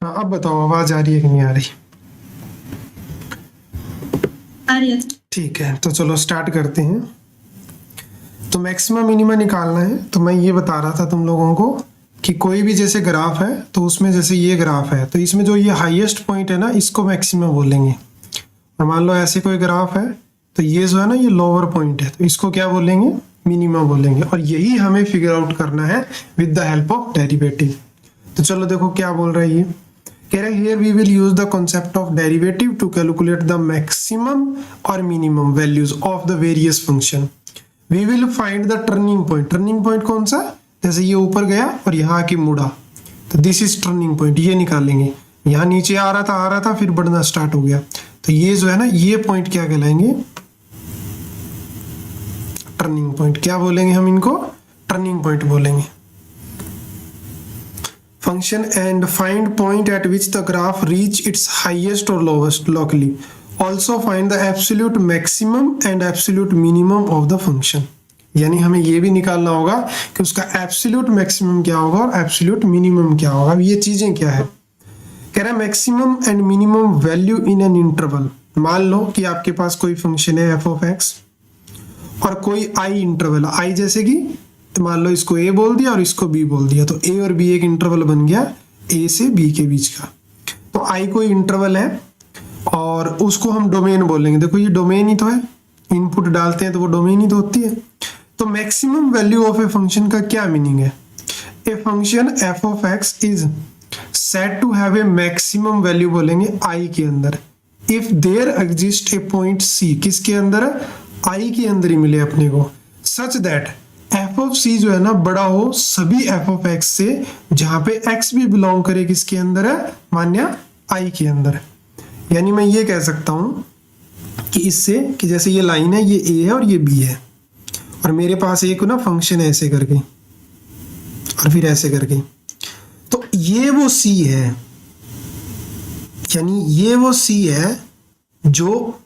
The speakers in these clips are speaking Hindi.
हाँ, अब बताओ आवाज आ रही है कि नहीं आ रही? आ रही है। ठीक है, तो चलो स्टार्ट करते हैं। तो मैक्सिमम मिनिमा निकालना है। तो मैं ये बता रहा था तुम लोगों को कि कोई भी जैसे ग्राफ है तो उसमें जैसे ये ग्राफ है तो इसमें जो ये हाईएस्ट पॉइंट है ना इसको मैक्सिमम बोलेंगे। और मान लो ऐसे कोई ग्राफ है तो ये जो है ना ये लोअर पॉइंट है तो इसको क्या बोलेंगे? मिनिमम बोलेंगे। और यही हमें फिगर आउट करना है with the help of derivative. तो चलो देखो क्या बोल रहा है ये। कह रहा है here we will use the concept of derivative to calculate the maximum or minimum values of the various function. We will find the turning point. Turning point कौन सा? जैसे ये ऊपर गया और यहाँ आके मुड़ा तो दिस इज टर्निंग पॉइंट, ये निकालेंगे। यहाँ नीचे आ रहा था फिर बढ़ना स्टार्ट हो गया तो ये जो है ना ये पॉइंट क्या कहलाएंगे? Turning point. क्या बोलेंगे हम इनको? टर्निंग पॉइंट बोलेंगे। Function and find point at which the graph reach its highest or lowest locally. Also find the absolute maximum and absolute minimum of the function. यानी हमें ये भी निकालना होगा कि उसका एब्सोल्यूट मैक्सिमम क्या होगा और एब्सोल्यूट मिनिमम क्या होगा। ये चीजें क्या है? कह रहा है maximum and minimum value in an interval. मान लो कि आपके पास कोई फंक्शन है एफ ऑफ एक्स और कोई आई इंटरवल, आई जैसे कि तो मान लो इसको ए बोल दिया और इसको बी बोल दिया तो ए और बी एक इंटरवल बन गया ए से बी के बीच का। तो आई कोई इंटरवल है और उसको हम डोमेन बोलेंगे। देखो ये डोमेन ही तो है, इनपुट डालते हैं तो वो डोमेन ही तो होती है। तो maximum value of a function का क्या मीनिंग है? A function f of x is said to have a maximum value बोलेंगे आई के अंदर if there exist a point c. किसके अंदर? आई के अंदर ही मिले अपने को। Such that f of c जो है ना बड़ा हो सभी एफ ऑफ एक्स से जहां पे एक्स भी बिलोंग करे किसके अंदर है? मान्या आई के अंदर। यानी मैं ये कह सकता हूं कि इससे कि जैसे ये लाइन है ये ए है और ये बी है और मेरे पास एक ना फंक्शन है ऐसे करके और फिर ऐसे करके तो ये वो सी है। यानी ये वो सी है जो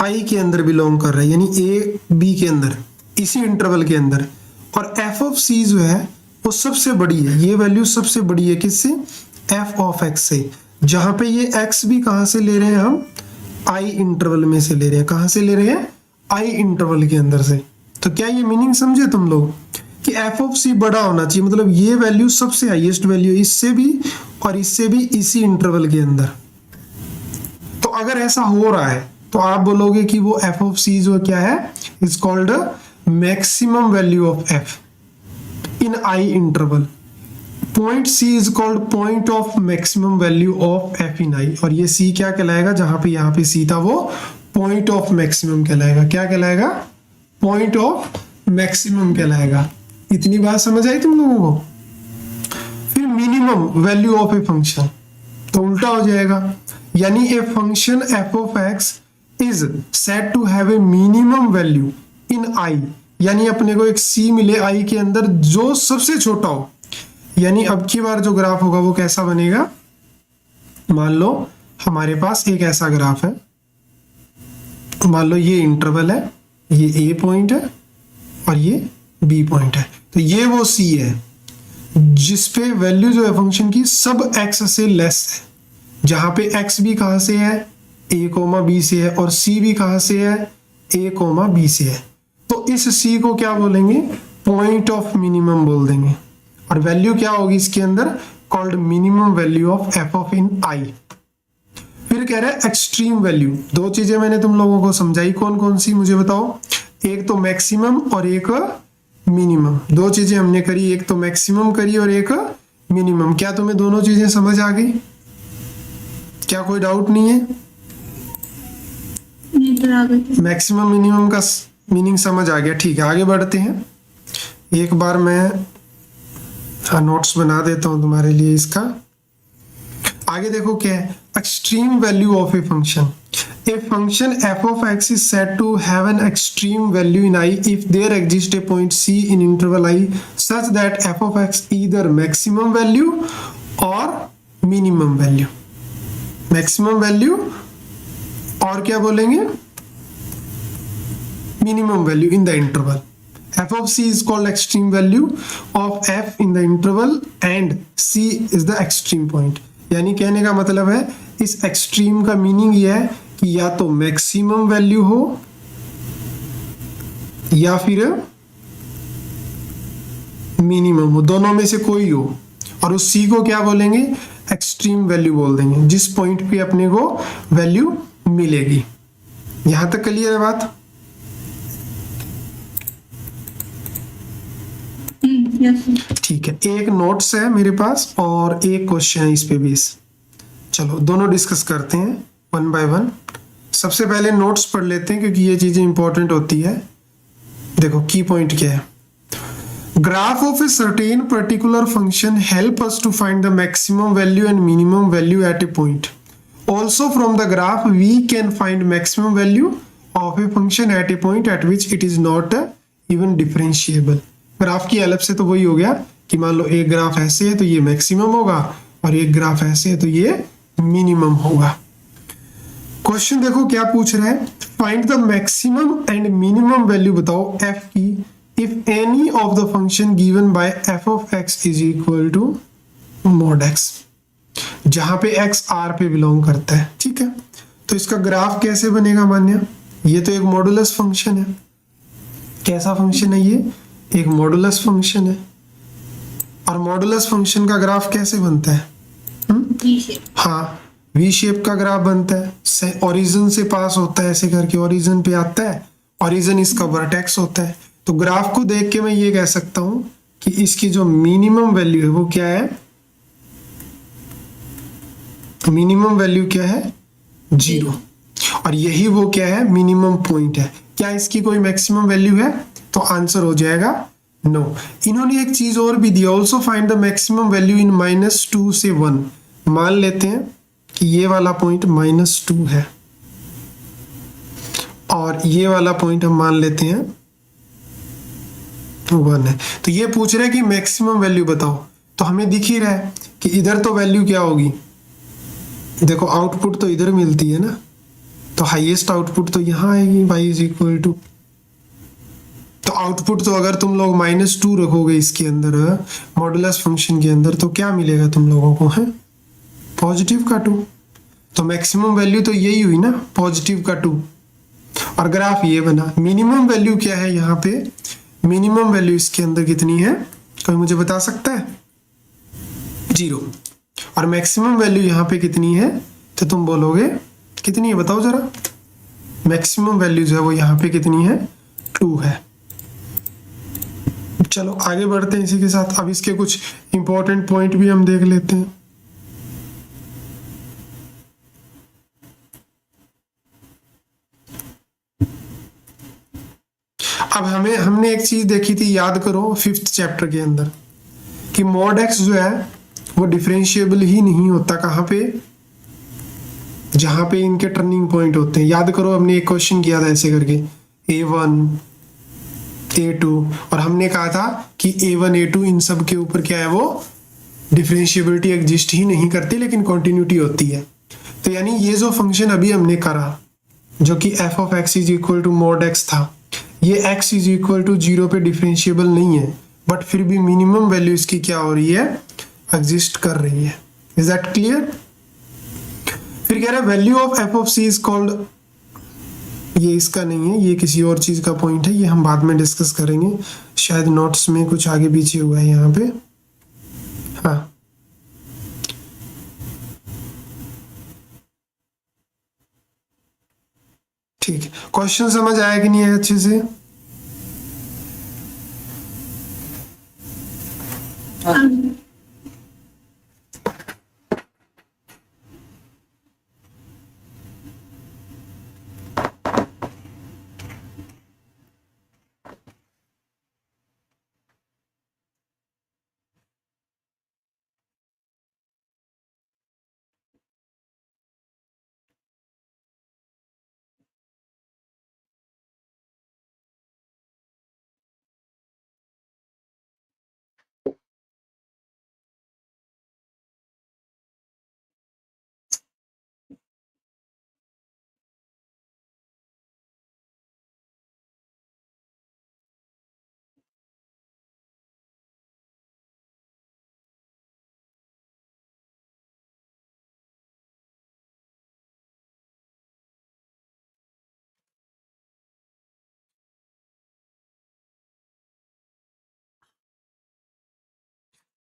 आई के अंदर बिलोंग कर रहा है यानी ए बी के अंदर इसी इंटरवल के अंदर। और एफ ऑफ सी जो है वो सबसे बड़ी है, ये वैल्यू सबसे बड़ी है किससे? एफ ऑफ एक्स से। जहां पे ये एक्स भी कहां से ले रहे हैं हम? आई इंटरवल में से ले रहे हैं। कहां से ले रहे हैं? आई इंटरवल के अंदर से। तो क्या ये मीनिंग समझे तुम लोग कि एफ ऑफ सी बड़ा होना चाहिए, मतलब ये वैल्यू सबसे हाईएस्ट वैल्यू इससे भी और इससे भी इसी इंटरवल के अंदर। तो अगर ऐसा हो रहा है तो आप बोलोगे कि वो एफ ऑफ सी जो क्या है? Is called maximum value of f in I interval. Point C is called point of maximum value of f in I. और ये C क्या कहलाएगा? जहां पे यहाँ पे C था वो point of maximum कहलाएगा। क्या कहलाएगा? point of maximum कहलाएगा। इतनी बात समझ आई तुम लोगों को? फिर minimum value of a function तो उल्टा हो जाएगा। यानी a function f of x is said to have a minimum value इन आई। यानी अपने को एक सी मिले आई के अंदर जो सबसे छोटा हो। यानी अब की बार जो ग्राफ होगा वो कैसा बनेगा? मान लो हमारे पास एक ऐसा ग्राफ है, मान लो ये इंटरवल है, ये ए पॉइंट है और ये बी पॉइंट है। तो ये वो सी है जिसपे वैल्यू जो है फंक्शन की सब एक्स से लेस है। जहां पे एक्स भी कहां से है? ए कोमा बी से है और सी भी कहां से है? ए कोमा बी से है। तो इस सी को क्या बोलेंगे? पॉइंट ऑफ मिनिमम बोल देंगे। और वैल्यू क्या होगी इसके अंदर? Called minimum value of F of in I. फिर कह रहा है एक्सट्रीम वैल्यू। दो चीजें मैंने तुम लोगों को समझाई, कौन कौन सी मुझे बताओ? एक तो मैक्सिमम और एक मिनिमम। दो चीजें हमने करी, एक तो मैक्सिमम करी और एक मिनिमम। क्या तुम्हें दोनों चीजें समझ आ गई? क्या कोई डाउट नहीं है? मैक्सिमम मिनिमम का मीनिंग समझ आ गया? ठीक है, आगे बढ़ते हैं। एक बार मैं नोट्स बना देता हूं तुम्हारे लिए इसका। आगे देखो क्या है? Extreme value of a function. A function f of x is said to have an extreme value in I if there exist a point c in interval I such that f of x either maximum value और मिनिमम वैल्यू। मैक्सिमम वैल्यू और क्या बोलेंगे? minimum value in the interval. F of c is called extreme value of f in the interval and c is the extreme point. यानी कहने का मतलब है इस एक्सट्रीम का मीनिंग ये है कि या तो मैक्सिमम वैल्यू हो या फिर मिनिमम हो, दोनों में से कोई हो। और उस सी को क्या बोलेंगे, एक्सट्रीम वैल्यू बोल देंगे, जिस पॉइंट पे अपने को वैल्यू मिलेगी। यहां तक क्लियर है बात? ठीक है, एक नोट्स है मेरे पास और एक क्वेश्चन है इस पे बेस। चलो दोनों डिस्कस करते हैं वन बाय वन। सबसे पहले नोट्स पढ़ लेते हैं क्योंकि ये चीजें इंपॉर्टेंट होती है। देखो की पॉइंट क्या है, graph of a certain particular function help us to find the maximum value and minimum value at a point. Also from the graph we can find maximum value of a function at a point at which it is not even differentiable. Graph की हेल्प से तो वही हो गया कि मान लो एक ग्राफ ऐसे है तो ये मैक्सिमम होगा और एक ग्राफ ऐसे है तो ये मिनिमम होगा। क्वेश्चन देखो क्या पूछ रहा है, find the maximum and minimum value बताओ f की if any of the function given by f of x is equal to mod x, जहां पे x r पे बिलोंग करता है। ठीक है, तो इसका ग्राफ कैसे बनेगा मान्य, ये तो एक मॉडुलस फंक्शन है। कैसा फंक्शन है ये, एक मॉडुलस फंक्शन है। और मॉडुलस फंक्शन का ग्राफ कैसे बनता है, हाँ वी शेप का ग्राफ बनता है, ओरिजिन से पास होता है ऐसे करके ओरिजिन पे आता है, ओरिजिन इसका वर्टेक्स होता है। तो ग्राफ को देख के मैं ये कह सकता हूं कि इसकी जो मिनिमम वैल्यू है वो क्या है, मिनिमम वैल्यू क्या है 0, और यही वो क्या है मिनिमम पॉइंट है। क्या इसकी कोई मैक्सिमम वैल्यू है, तो आंसर हो जाएगा नो। इन्होंने एक चीज और भी दिया, also find the maximum value in -2 से 1। मान लेते हैं कि ये वाला पॉइंट -2 है और ये वाला पॉइंट हम मान लेते हैं 1 है। तो ये पूछ रहे हैं कि मैक्सिमम वैल्यू बताओ, तो हमें दिख ही रहा है कि इधर तो वैल्यू क्या होगी, देखो आउटपुट तो इधर मिलती है ना, तो हाईएस्ट आउटपुट तो यहाँ आएगी y इज इक्वल टू, तो आउटपुट तो अगर तुम लोग -2 रखोगे इसके अंदर मॉडुलस फंक्शन के अंदर तो क्या मिलेगा तुम लोगों को, है पॉजिटिव का 2। तो मैक्सिमम वैल्यू तो यही हुई ना, पॉजिटिव का 2। और ग्राफ ये बना। मिनिमम वैल्यू क्या है यहाँ पे, मिनिमम वैल्यू इसके अंदर कितनी है, कोई मुझे बता सकता है, 0। और मैक्सिमम वैल्यू यहाँ पे कितनी है, तो तुम बोलोगे कितनी है बताओ जरा, मैक्सिमम वैल्यू जो है वो यहाँ पे कितनी है 2 है। चलो आगे बढ़ते हैं इसी के साथ। अब इसके कुछ इंपॉर्टेंट पॉइंट भी हम देख लेते हैं। अब हमने एक चीज देखी थी, याद करो 5th चैप्टर के अंदर, कि मॉड एक्स जो है वो डिफरेंशिएबल ही नहीं होता कहाँ पे, जहां पे इनके टर्निंग पॉइंट होते हैं। याद करो हमने एक क्वेश्चन किया था ऐसे करके a1 a2, और हमने कहा था कि a1 a2 इन सब के ऊपर क्या है, वो डिफरेंशिएबिलिटी एग्जिस्ट ही नहीं करती लेकिन कॉन्टिन्यूटी होती है। तो यानी ये जो फंक्शन अभी हमने करा जो कि f of x is equal to mod x था, ये x इज इक्वल टू 0 पे डिफरेंशिएबल नहीं है, बट फिर भी मिनिमम वैल्यू इसकी क्या हो रही है, एग्जिस्ट कर रही है। Is that clear? फिर कह रहा है value of f of c is called, ये इसका नहीं है, ये किसी और चीज का पॉइंट है, ये हम बाद में डिस्कस करेंगे, शायद नोट्स में कुछ आगे पीछे हुआ है यहाँ पे। हाँ ठीक है, क्वेश्चन समझ आया कि नहीं है अच्छे से?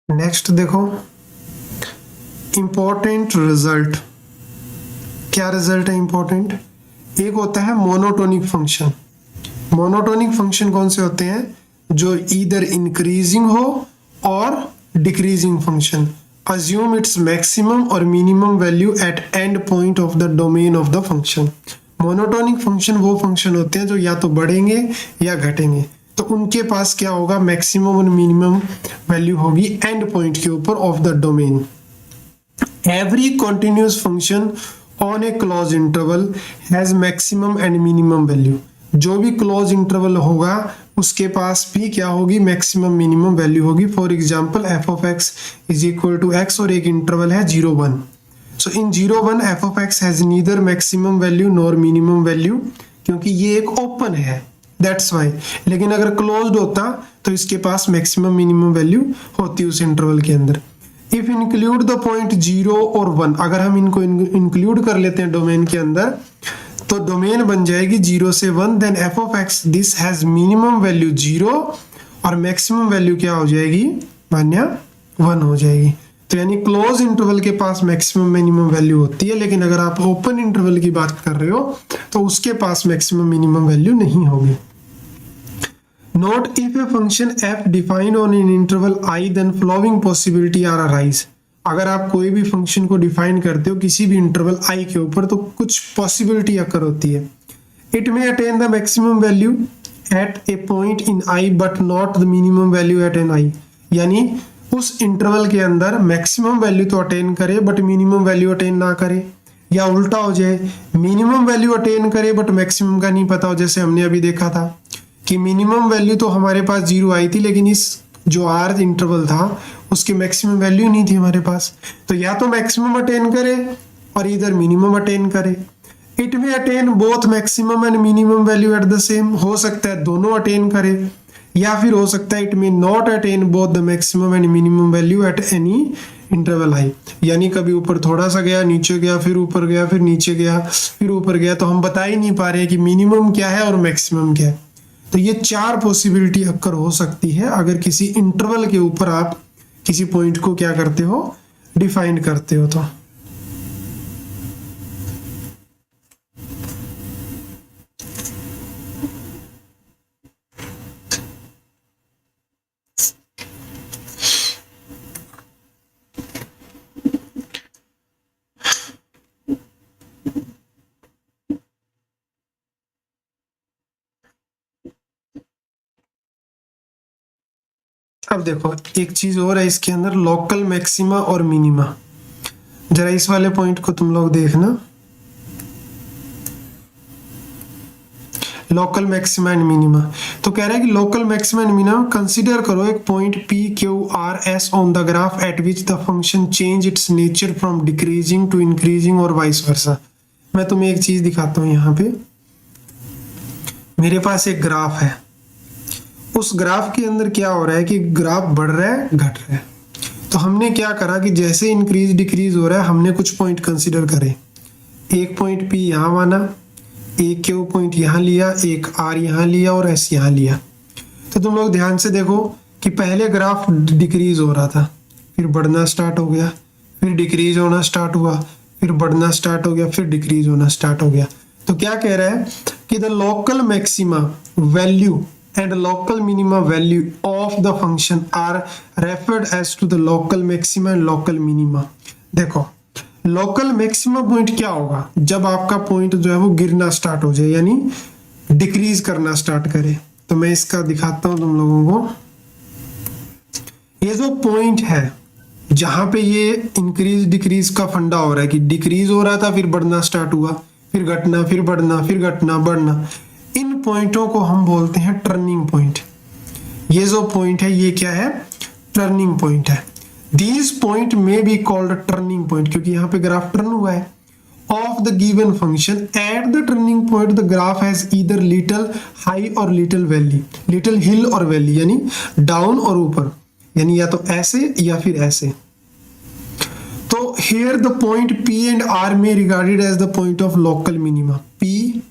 नेक्स्ट देखो, इंपॉर्टेंट रिजल्ट। क्या रिजल्ट है इंपॉर्टेंट? एक होता है मोनोटोनिक फंक्शन। मोनोटोनिक फंक्शन कौन से होते हैं? जो ईदर इंक्रीजिंग हो और decreasing function. Assume its maximum और minimum value at end point of the domain of the function. Monotonic function वो फंक्शन होते हैं जो या तो बढ़ेंगे या घटेंगे, तो उनके पास क्या होगा? मैक्सिमम और मिनिमम वैल्यू होगी एंड पॉइंट के ऊपर of the domain. Every continuous function on A close interval has maximum and minimum value. जो भी क्लोज इंटरवल होगा उसके पास भी क्या होगी? मैक्सिमम मिनिमम वैल्यू होगी। For example f of x is equal to x और एक इंटरवल है 0-1। So in 0-1 f of x has neither maximum value nor minimum value, क्योंकि ये एक ओपन है, दैट्स वाई। लेकिन अगर क्लोज्ड होता तो इसके पास मैक्सिमम मिनिमम वैल्यू होती उस इंटरवल के अंदर। इफ इंक्लूड द पॉइंट 0 और 1, अगर हम इनको इंक्लूड कर लेते हैं डोमेन के अंदर, तो डोमेन बन जाएगी 0 से 1। Then f of x this has minimum value 0 और मैक्सिमम वैल्यू क्या हो जाएगी? मान्य 1 हो जाएगी। तो यानी क्लोज इंटरवल के पास मैक्सिमम मिनिमम वैल्यू होती है, लेकिन अगर आप ओपन इंटरवल की बात कर रहे हो तो उसके पास मैक्सिमम मिनिमम वैल्यू नहीं होगी। Note if a function f defined on an interval i then following possibility are arise. अगर आप कोई भी फंक्शन को डिफाइन करते हो किसी भी इंटरवल i के ऊपर, तो कुछ पॉसिबिलिटी अकर होती है। It may attain the maximum value at a point in i but not the minimum value at an i। यानी उस इंटरवल के अंदर मैक्सिमम वैल्यू तो अटेन करे बट मिनिमम वैल्यू अटेन ना करे, या उल्टा हो जाए, मिनिमम वैल्यू अटेन करे बट मैक्सिमम का नहीं पता हो। जैसे हमने अभी देखा था कि मिनिमम वैल्यू तो हमारे पास 0 आई थी, लेकिन इस जो आर इंटरवल था उसकी मैक्सिमम वैल्यू नहीं थी हमारे पास। तो या तो मैक्सिमम अटेन करे और इधर मिनिमम अटेन करे। इट में attain both maximum and minimum value at the same, हो सकता है दोनों अटेन करे, या फिर हो सकता है it may not attain both the maximum and minimum value at any interval I. यानी कभी ऊपर थोड़ा सा गया, नीचे गया, फिर ऊपर गया, फिर नीचे गया, फिर ऊपर गया, तो हम बता ही नहीं पा रहे कि मिनिमम क्या है और मैक्सिमम क्या है। तो ये 4 पॉसिबिलिटी अक्कर हो सकती है अगर किसी इंटरवल के ऊपर आप किसी पॉइंट को क्या करते हो? डिफाइन करते हो। तो अब देखो एक चीज और है इसके अंदर, लोकल मैक्सिमा और मिनिमा। जरा इस वाले पॉइंट को तुम लोग देखना, लोकल मैक्सिमा एंड मिनिमा। तो कह रहा है कि local maxima and minima consider करो एक point P Q R S on the graph at which the function change its nature from decreasing to increasing और वाइस वर्सा। मैं तुम्हें एक चीज दिखाता हूं। यहाँ पे मेरे पास एक ग्राफ है, उस ग्राफ के अंदर क्या हो रहा है कि ग्राफ बढ़ रहा है, घट रहा है। तो हमने क्या करा कि जैसे इंक्रीज डिक्रीज हो रहा है हमने कुछ पॉइंट कंसीडर करे। एक पॉइंट P यहाँ माना, एक Q पॉइंट यहाँ लिया, एक R यहाँ लिया और S यहाँ लिया। तो तुम लोग ध्यान से देखो कि पहले ग्राफ डिक्रीज हो रहा था, फिर बढ़ना स्टार्ट हो गया, फिर डिक्रीज होना स्टार्ट हुआ, फिर बढ़ना स्टार्ट हो गया, फिर डिक्रीज होना स्टार्ट हो गया। तो क्या कह रहा है कि the local maxima value and local minima value of the function are referred as to the local maxima and local minima। देखो लोकल मैक्सिमा पॉइंट क्या होगा? जब आपका पॉइंट जो है वो गिरना स्टार्ट हो जाए, यानी डिक्रीज करना स्टार्ट करे। तो मैं इसका दिखाता हूं तुम लोगों को। ये जो पॉइंट है जहां पे ये इंक्रीज डिक्रीज का फंडा हो रहा है कि डिक्रीज हो रहा था, फिर बढ़ना स्टार्ट हुआ, फिर घटना, फिर बढ़ना, फिर घटना, बढ़ना, इन पॉइंटों को हम बोलते हैं टर्निंग पॉइंट। ये जो पॉइंट है ये क्या है? टर्निंग पॉइंट है। दीज पॉइंट में बी कॉल्ड टर्निंग पॉइंट, क्योंकि यहाँ पे ग्राफ टर्न हुआ है of the given function. At the turning point the graph has either little high और लिटिल वैली, लिटिल हिल और वैली, यानी डाउन और ऊपर, यानी या तो ऐसे या फिर ऐसे। तो here the point P and R may regarded as the point of local minima। P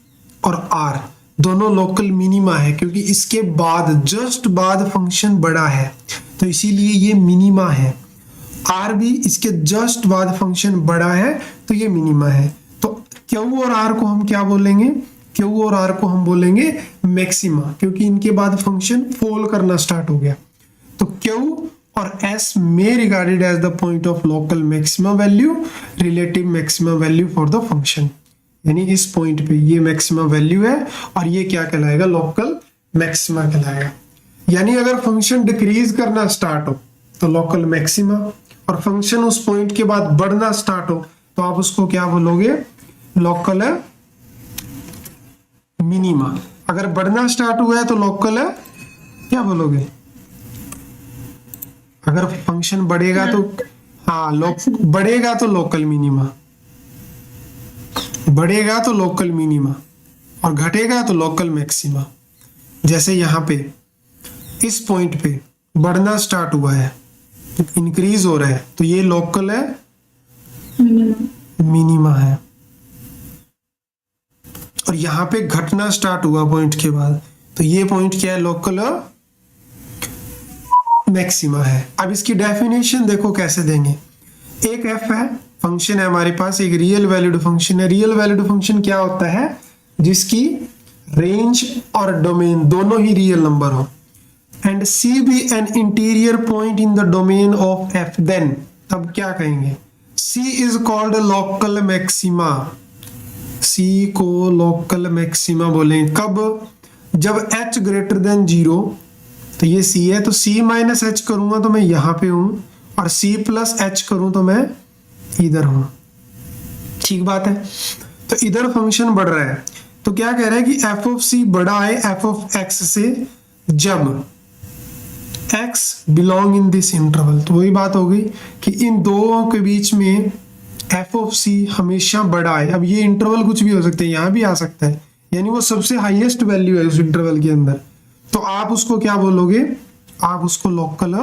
और R दोनों लोकल मिनिमा है, क्योंकि इसके बाद जस्ट बाद फंक्शन बड़ा है। तो इसीलिए ये मिनिमा है। आर भी इसके जस्ट बाद फंक्शन बड़ा है तो ये मिनिमा है। तो क्यू और आर को हम क्या बोलेंगे, क्यू और आर को हम बोलेंगे मैक्सिमा, क्योंकि इनके बाद फंक्शन फॉल करना स्टार्ट हो गया। तो क्यू और S may regarded as the point of local maximum value, relative maximum value for the function, यानी इस पॉइंट पे ये मैक्सिमम वैल्यू है और ये क्या कहलाएगा, लोकल मैक्सिमा कहलाएगा। यानी अगर फंक्शन डिक्रीज करना स्टार्ट हो तो लोकल मैक्सिमा, और फंक्शन उस पॉइंट के बाद बढ़ना स्टार्ट हो तो आप उसको क्या बोलोगे, लोकल मिनिमा। अगर बढ़ना स्टार्ट हुआ है तो लोकल क्या बोलोगे, अगर फंक्शन बढ़ेगा तो बढ़ेगा तो लोकल मिनिमा, बढ़ेगा तो लोकल मिनिमा और घटेगा तो लोकल मैक्सिमा। जैसे यहाँ पे इस पॉइंट पे बढ़ना स्टार्ट हुआ है, इंक्रीज हो रहा है, तो ये लोकल है मिनिमा है। और यहाँ पे घटना स्टार्ट हुआ पॉइंट के बाद, तो ये पॉइंट क्या है, लोकल मैक्सिमा है। अब इसकी डेफिनेशन देखो कैसे देंगे। एक एफ है, फंक्शन है हमारे पास, एक रियल वैल्यूड फंक्शन है। रियल वैल्यूड फंक्शन क्या होता है, जिसकी रेंज और डोमेन दोनों ही रियल नंबर हो, and C B an interior point in the domain of F, then तब क्या कहेंगे, सी इज कॉल्ड लोकल मैक्सिमा। सी को लोकल मैक्सिमा बोलेंगे कब, जब h ग्रेटर देन 0, तो ये c है तो c माइनस एच करूंगा तो मैं यहाँ पे हूं, और c प्लस एच करूं तो मैं इधर हूं। ठीक बात है। तो इधर फंक्शन बढ़ रहा है, तो क्या कह रहा है कि एफ ऑफ सी बड़ा है एफ ऑफ एक्स से जब x belong in this interval. तो वही बात हो गई कि इन दो के बीच में एफ ऑफ सी हमेशा बड़ा है। अब ये इंटरवल कुछ भी हो सकता है, यहाँ भी आ सकता है, यानी वो सबसे हाईएस्ट वैल्यू है उस इंटरवल के अंदर, तो आप उसको क्या बोलोगे, आप उसको लोकल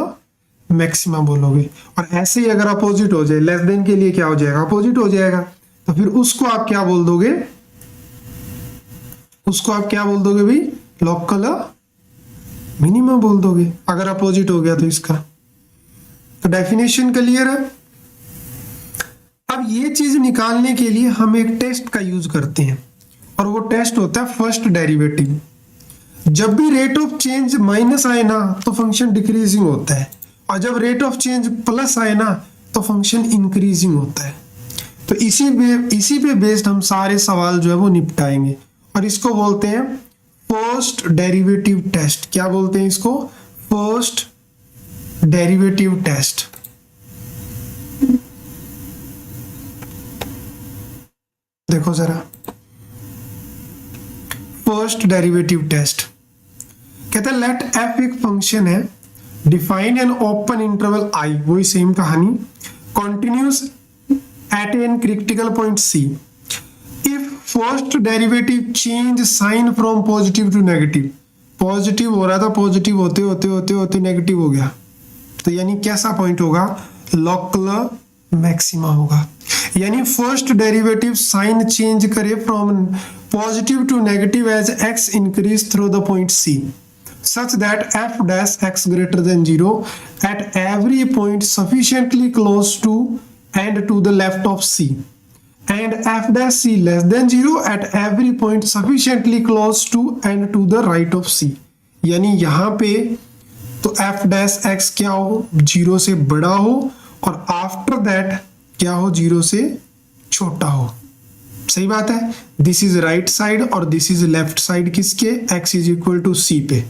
मैक्सिमा बोलोगे। और ऐसे ही अगर अपोजिट हो जाए, लेस देन के लिए क्या हो जाएगा, अपोजिट हो जाएगा, तो फिर उसको आप क्या बोल दोगे, उसको आप क्या बोल दोगे भाई, लोकल मिनिमा बोल दोगे, अगर अपोजिट हो गया तो इसका। तो डेफिनेशन क्लियर है। अब ये चीज निकालने के लिए हम एक टेस्ट का यूज करते हैं, और वो टेस्ट होता है फर्स्ट डेरिवेटिव। जब भी रेट ऑफ चेंज माइनस आए ना तो फंक्शन डिक्रीजिंग होता है, और जब रेट ऑफ चेंज प्लस आए ना तो फंक्शन इंक्रीजिंग होता है। तो इसी पे बेस्ड हम सारे सवाल जो है वो निपटाएंगे, और इसको बोलते हैं फर्स्ट डेरिवेटिव टेस्ट। क्या बोलते हैं इसको, फर्स्ट डेरिवेटिव टेस्ट। देखो जरा, फर्स्ट डेरिवेटिव टेस्ट कहते हैं लेट एफ एक फंक्शन है, define an open interval I, वही सेम कहानी, continuous at an critical point c, if first derivative change sign from positive to negative. Positive हो रहा था, पॉजिटिव होते होते होते होते नेगेटिव हो गया, तो यानी कैसा पॉइंट होगा, लोकल मैक्सिमा होगा। यानी फर्स्ट डेरिवेटिव साइन चेंज करे from positive to negative as x increase through the point C, such that f dash x greater than 0 at every point sufficiently close to and to the left of C, and f dash C less than 0 at every point sufficiently close to and to the right of C। यानी यहाँ पे तो f dash x क्या हो, 0 से बड़ा हो, और आफ्टर दैट क्या हो, 0 से छोटा हो। सही बात है। दिस इज राइट साइड और दिस इज लेफ्ट साइड किसके, x is equal to c पे।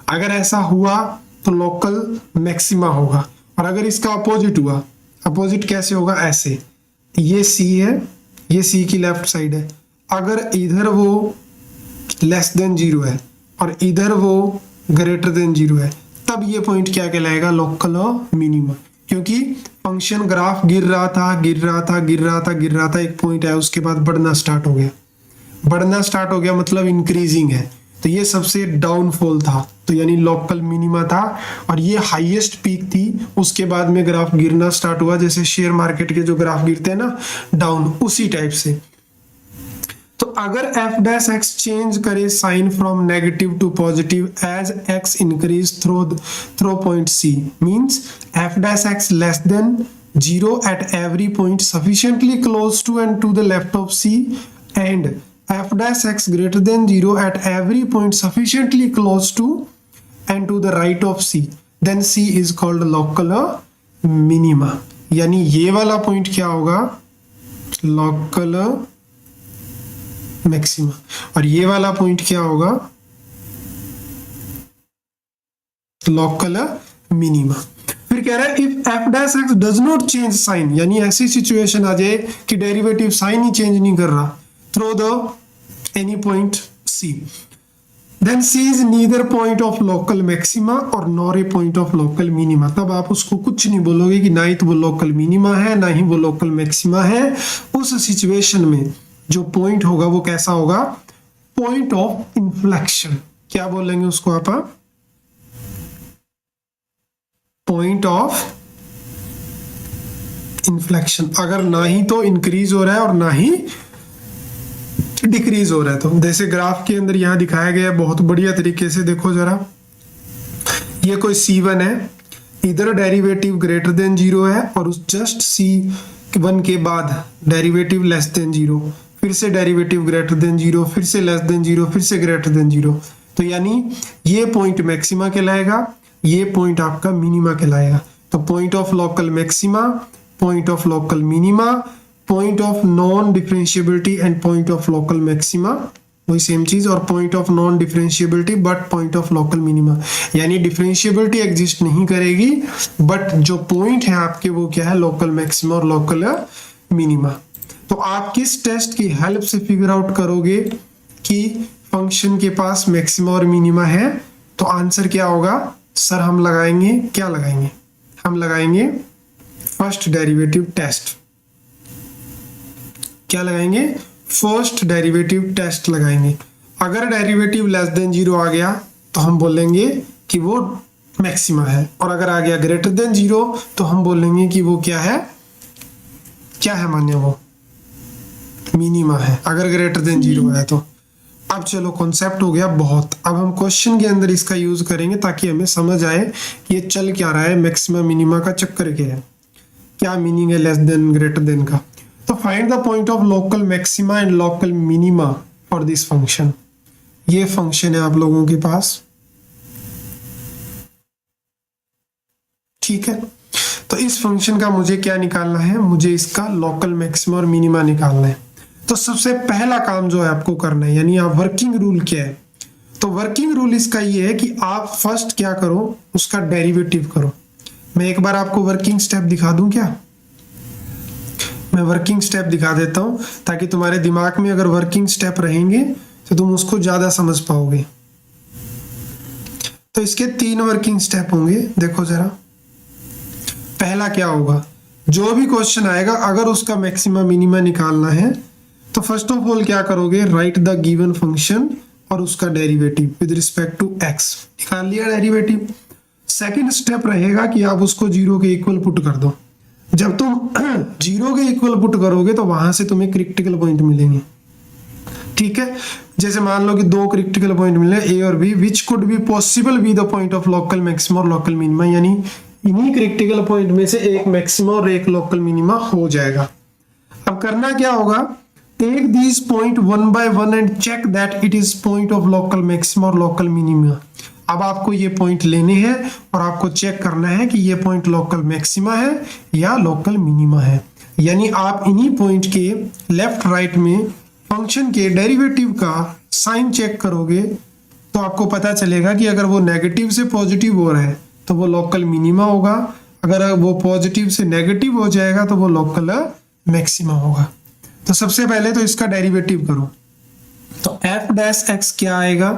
अगर ऐसा हुआ तो लोकल मैक्सिमा होगा, और अगर इसका अपोजिट हुआ, अपोजिट कैसे होगा, ऐसे, ये c है, ये c की लेफ्ट साइड है, अगर इधर वो लेस देन 0 है और इधर वो ग्रेटर देन 0 है, तब ये पॉइंट क्या कहलाएगा, लोकल मिनिमा। क्योंकि फंक्शन ग्राफ गिर रहा था, गिर रहा था, गिर रहा था, गिर रहा था, एक पॉइंट है, उसके बाद बढ़ना स्टार्ट हो गया, बढ़ना स्टार्ट हो गया मतलब इंक्रीजिंग है, तो ये सबसे डाउनफॉल था, तो यानी लोकल मिनिमा था, और ये हाईएस्ट पीक थी, उसके बाद में ग्राफ गिरना स्टार्ट हुआ, जैसे शेयर मार्केट के जो ग्राफ गिरते हैं ना डाउन, उसी टाइप से। तो अगर एफ डैश एक्स चेंज करे sign from negative to positive as x increase through point c, means f dash x less than 0 at every point sufficiently close to and to the left of C, and f dash x greater than 0 at every point sufficiently close to and to the right of C, then C is called local minima. यानी ये वाला पॉइंट क्या होगा, लोकल मैक्सिमा, और ये वाला पॉइंट क्या होगा, लोकल मिनिमा। फिर कह रहा है if F dash x does not change sign, यानी ऐसी सिचुएशन आ जाए कि डेरिवेटिव साइन ही चेंज नहीं कर रहा through the any point C, then C is neither point of local maxima और nor a point of local minima. तब आप उसको कुछ नहीं बोलोगे कि ना ही तो वो लोकल मिनिमा है ना ही वो लोकल मैक्सिमा है। उस सिचुएशन में जो पॉइंट होगा वो कैसा होगा, पॉइंट ऑफ इन्फ्लेक्शन। क्या बोलेंगे उसको आप, पॉइंट ऑफ इन्फ्लेक्शन। अगर ना ही तो इंक्रीज हो रहा है और ना ही डिक्रीज हो रहा है, तो जैसे ग्राफ के अंदर यहां दिखाया गया है बहुत बढ़िया तरीके से, देखो जरा, ये कोई C1 है, इधर डेरिवेटिव ग्रेटर देन 0 है और उस जस्ट C1 के बाद डेरिवेटिव लेस देन 0, फिर से डेरिवेटिव ग्रेटर देन 0, फिर से लेस देन 0, फिर से ग्रेटर देन 0। तो यानी ये पॉइंट मैक्सिमा कहलाएगा, ये पॉइंट आपका मिनिमा कहलाएगा। तो point of local maxima, point of local minima, point of non differentiability and point of local maxima, वही सेम चीज, और point of non differentiability but point of local minima, यानी डिफरेंशिएबिलिटी एग्जिस्ट नहीं करेगी बट जो पॉइंट है आपके वो क्या है, लोकल मैक्सिमा और लोकल मिनिमा। तो आप किस टेस्ट की हेल्प से फिगर आउट करोगे कि फंक्शन के पास मैक्सिमा और मिनिमा है, तो आंसर क्या होगा सर, हम लगाएंगे, क्या लगाएंगे, हम लगाएंगे फर्स्ट डेरिवेटिव टेस्ट। क्या लगाएंगे, फर्स्ट डेरिवेटिव टेस्ट लगाएंगे। अगर डेरिवेटिव लेस देन 0 आ गया तो हम बोलेंगे कि वो मैक्सिमा है, और अगर आ गया ग्रेटर देन 0 तो हम बोलेंगे कि वो क्या है, क्या है मान्य, वो मिनिमा है, अगर ग्रेटर देन 0 है तो। अब चलो कॉन्सेप्ट हो गया बहुत, अब हम क्वेश्चन के अंदर इसका यूज करेंगे ताकि हमें समझ आए कि ये चल क्या रहा है, मैक्सिमा मिनिमा का चक्कर क्या है, क्या मीनिंग है लेस देन ग्रेटर देन का। तो find the point of local maxima and local minima for this function. ये फंक्शन है आप लोगों के पास, ठीक है। तो इस फंक्शन का मुझे क्या निकालना है, मुझे इसका लोकल मैक्सिमा और मिनिमा निकालना है। तो सबसे पहला काम जो है आपको करना है, यानी आप वर्किंग रूल क्या है, तो वर्किंग रूल इसका ये है कि आप फर्स्ट क्या करो, उसका डेरिवेटिव करो। मैं एक बार आपको वर्किंग स्टेप दिखा दूं क्या, मैं वर्किंग स्टेप दिखा देता हूं ताकि तुम्हारे दिमाग में अगर वर्किंग स्टेप रहेंगे तो तुम उसको ज्यादा समझ पाओगे। तो इसके 3 वर्किंग स्टेप होंगे, देखो जरा। पहला क्या होगा, जो भी क्वेश्चन आएगा अगर उसका मैक्सिमा मिनिमा निकालना है तो फर्स्ट ऑफ ऑल क्या करोगे, राइट द गिवन फंक्शन और उसका derivative with respect to x, निकाल लिया डेरिवेटिव। सेकंड स्टेप रहेगा कि आप उसको 0 के इक्वल पुट कर दो। जब तुम 0 के इक्वल पुट करोगे तो वहां से तुम्हें क्रिटिकल पॉइंट मिलेंगे, ठीक है। जैसे मान लो कि 2 क्रिटिकल पॉइंट मिले, ए और B, which could be possible be the point of local maxima और लोकल मिनिमा, यानी इन्हीं क्रिटिकल पॉइंट में से एक मैक्सिमा और एक लोकल मिनिमा हो जाएगा। अब करना क्या होगा, take this point 1 by 1 and check that it is point of local maxima और लोकल मिनिमा। अब आपको ये पॉइंट लेने हैं और आपको चेक करना है कि ये पॉइंट लोकल मैक्सिमा है या लोकल मिनिमा है। यानी आप इन्हीं पॉइंट के लेफ्ट राइट में फंक्शन के डेरिवेटिव का साइन चेक करोगे तो आपको पता चलेगा कि अगर वो नेगेटिव से पॉजिटिव हो रहा है तो वो लोकल मिनिमा होगा, अगर वो पॉजिटिव से नेगेटिव हो जाएगा तो वो लोकल मैक्सिमा होगा। तो सबसे पहले तो इसका डेरिवेटिव करो, तो एफ डैश एक्स क्या आएगा,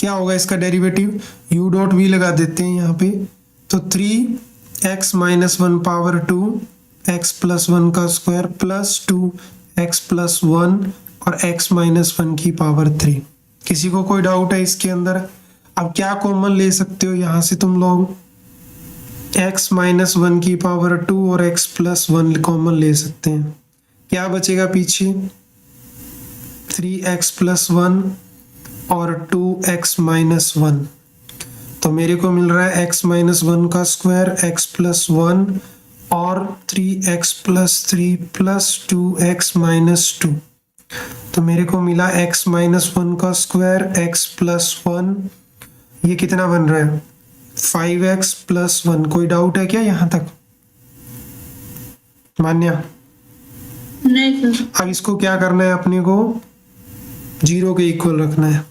क्या होगा इसका डेरिवेटिव, u डॉट v लगा देते हैं यहाँ पे, तो 3x minus 1 power 2 x plus 1 का स्क्वायर प्लस 2x प्लस 1 और x माइनस 1 की पावर 3। किसी को कोई डाउट है इसके अंदर? अब क्या कॉमन ले सकते हो यहाँ से तुम लोग, x माइनस 1 की पावर 2 और x प्लस 1 कॉमन ले सकते हैं। क्या बचेगा पीछे, 3x + 1 और 2x - 1। तो मेरे को मिल रहा है x - 1 का स्क्वायर, x + 1 और 3x + 3 + 2x - 2। तो मेरे को मिला x - 1 का स्क्वायर, x + 1, ये कितना बन रहा है 5x + 1। कोई डाउट है क्या यहाँ तक मान्या? नहीं सर। अब इसको क्या करना है अपने को, 0 के इक्वल रखना है।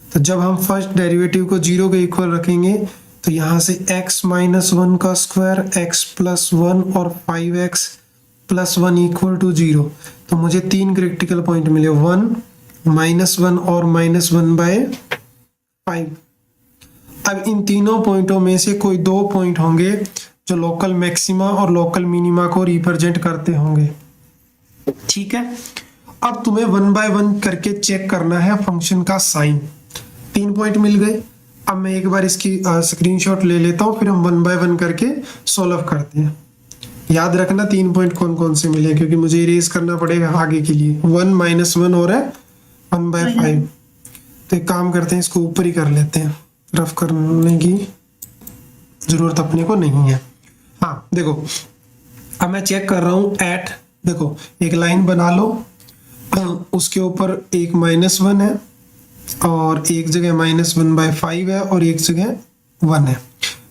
तो जब हम फर्स्ट डेरिवेटिव को 0 के इक्वल रखेंगे तो यहाँ से x - 1 का स्क्वायर, x + 1 और 5x + 1 = 0। तो मुझे 3 क्रिटिकल पॉइंट मिले, 1, -1 और -1/5। अब इन तीनों पॉइंटों में से कोई 2 पॉइंट होंगे जो लोकल मैक्सिमा और लोकल मिनिमा को रिप्रेजेंट करते होंगे, ठीक है। अब तुम्हें 1 बाय 1 करके चेक करना है फंक्शन का साइन। 3 पॉइंट मिल गए। अब मैं एक बार इसकी स्क्रीनशॉट ले लेता हूँ, फिर हम 1 बाय 1 करके सॉल्व करते हैं। याद रखना 3 पॉइंट कौन कौन से मिले, क्योंकि मुझे इरेज करना पड़ेगा आगे के लिए। 1 - 1 और है 1/5। तो एक काम करते हैं, इसको ऊपर ही कर लेते हैं, रफ करने की जरूरत अपने को नहीं है। हाँ देखो, अब मैं चेक कर रहा हूँ एट, देखो एक लाइन बना लो, उसके ऊपर एक -1 है और एक जगह -1/5 है और एक जगह 1 है।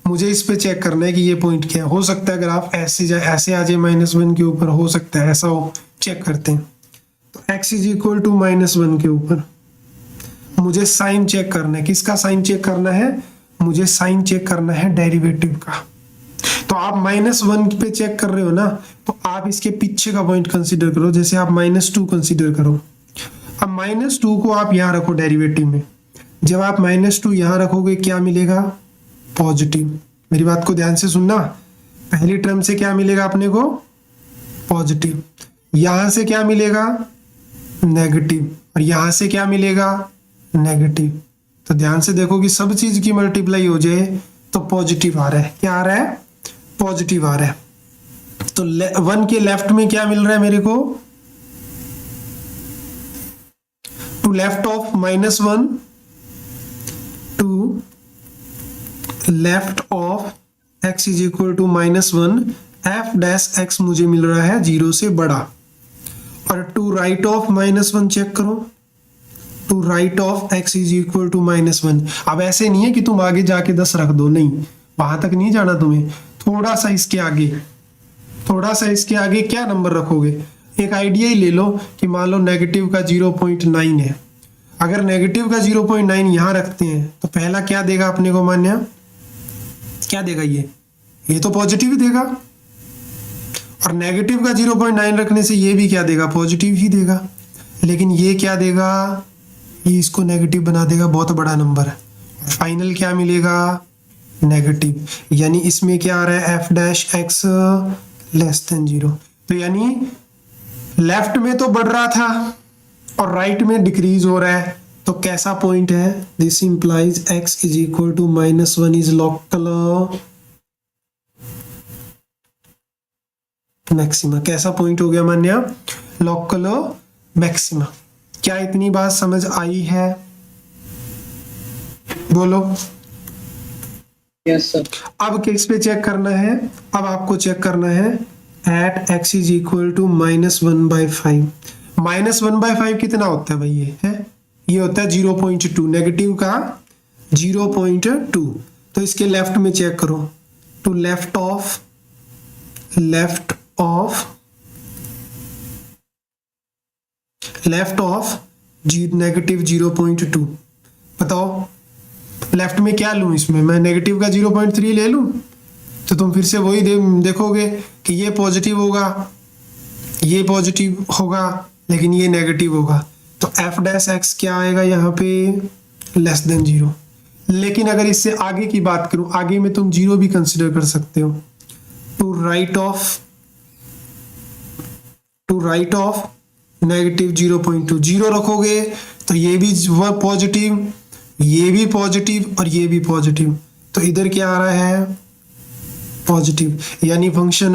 मुझे इस पे चेक करना है कि ये पॉइंट क्या है। हो सकता है ग्राफ ऐसे आ जाए -1 के ऊपर, हो सकता है ऐसा हो, चेक करते हैं। तो x = -1 के ऊपर मुझे साइन चेक करना है। किसका साइन चेक करना है? मुझे साइन चेक करना है डेरिवेटिव का। तो आप -1 पे चेक कर रहे हो ना, तो आप इसके पीछे का पॉइंट कंसीडर करो। जैसे आप -2 कंसीडर करो। अब -2 को आप यहाँ रखो डेरिवेटिव में। जब आप -2 यहाँ रखोगे क्या मिलेगा? पॉजिटिव। मेरी बात को ध्यान से सुनना। पहली टर्म से क्या मिलेगा अपने को? पॉजिटिव। यहाँ से क्या मिलेगा? नेगेटिव। और यहाँ से क्या मिलेगा? नेगेटिव। तो ध्यान से देखो कि सब चीज की मल्टीप्लाई हो जाए तो पॉजिटिव आ रहा है। क्या आ रहा है? पॉजिटिव आ रहा है। तो 1 के लेफ्ट में क्या मिल रहा है मेरे को? To left of -1, to left of x = -1, f' मुझे मिल रहा है 0 से बड़ा। और टू राइट ऑफ -1 चेक करो, टू राइट ऑफ x = -1। अब ऐसे नहीं है कि तुम आगे जाके 10 रख दो, नहीं, वहां तक नहीं जाना तुम्हें। थोड़ा सा इसके आगे, थोड़ा सा इसके आगे क्या नंबर रखोगे? एक आइडिया ही ले लो कि मान लो नेगेटिव का 0.9 है। अगर नेगेटिव का 0.9 यहाँ रखते हैं तो पहला क्या देगा अपने को मान्या? क्या देगा? ये तो पॉजिटिव ही देगा। और नेगेटिव का 0.9 रखने से ये भी क्या देगा? पॉजिटिव ही देगा। लेकिन ये क्या देगा? ये इसको नेगेटिव बना देगा, बहुत बड़ा नंबर है। फाइनल क्या मिलेगा? नेगेटिव। यानी इसमें क्या आ रहा है? f' <0। तो यानी लेफ्ट में तो बढ़ रहा था और राइट में डिक्रीज हो रहा है। तो कैसा पॉइंट है? This implies x = -1 is local maxima. कैसा पॉइंट हो गया मान्या? Local maxima. क्या इतनी बात समझ आई है? बोलो। Yes sir. अब किस पे चेक करना है? अब आपको चेक करना है एट x = -1/5। -1/5 कितना होता है भाई? ये होता है 0.2, नेगेटिव का 0.2। तो इसके लेफ्ट में चेक करो, टू लेफ्ट ऑफ -0.2। बताओ लेफ्ट में क्या लूं? इसमें मैं नेगेटिव का 0.3 ले लूं तो तुम फिर से वही देखोगे कि ये पॉजिटिव होगा, ये पॉजिटिव होगा, लेकिन ये नेगेटिव होगा। तो f' क्या आएगा यहाँ पे? <0। लेकिन अगर इससे आगे की बात करूं, आगे में तुम 0 भी कंसिडर कर सकते हो। टू राइट ऑफ -0.2, 0 रखोगे तो ये भी पॉजिटिव, ये भी पॉजिटिव और ये भी पॉजिटिव। तो इधर क्या आ रहा है? पॉजिटिव। यानी फंक्शन